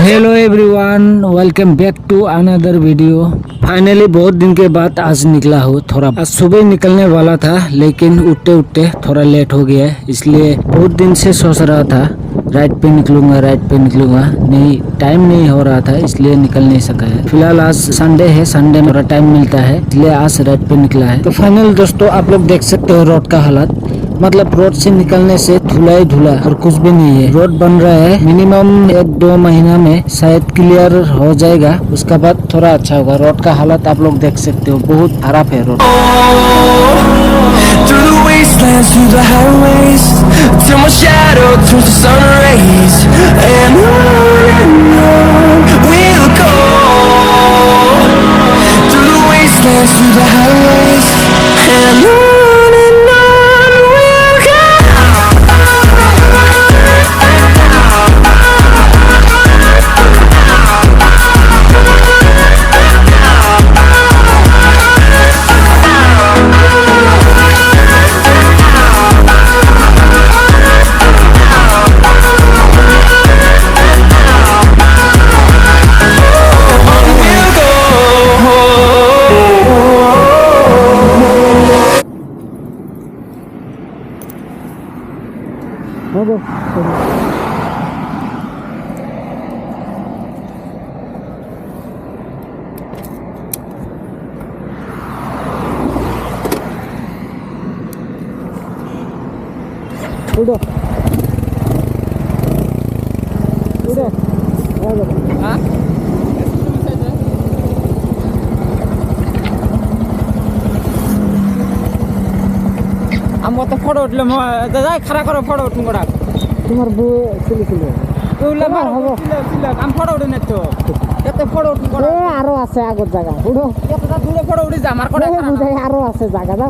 Hello everyone, welcome back to another video. Finally बहुत दिन के बाद आज निकला हूँ। थोड़ा आज सुबह निकलने वाला था, लेकिन उठते उठते थोड़ा लेट हो गया, इसलिए बहुत दिन से सोच रहा था राइड पे निकलूंगा, नहीं टाइम नहीं हो रहा था, इसलिए निकल नहीं सका है। फिलहाल आज संडे है, संडे में थोड़ा टाइम मिलता है, इसलिए आज राइड पे निकला है। तो फाइनल दोस्तों, आप लोग देख सकते हो रोड का हालत, मतलब रोड से निकलने से धुला ही धुला और कुछ भी नहीं है। रोड बन रहा है, मिनिमम 1-2 महीना में शायद क्लियर हो जाएगा, उसका बाद थोड़ा अच्छा होगा। रोड का हालत आप लोग देख सकते हो, बहुत खराब है road. Through the wastelands, through the highways, till my shadow turns to sun rays, and on we'll go. Through the wastelands, through the highways, and on we'll go. उड़ो उड़ो हाँ আমার তো ফটো উঠলে দাদা খারাপ করো ফটো উঠুন করা তোমার বউ চলে উঠলে আমি ফটো উঠে নেই তো এত ফটো উঠুন করা আরো আছে আগর জায়গা উড়ো এতটা দূরে ফটো উঠে যা আমার কটা আরো আছে জায়গা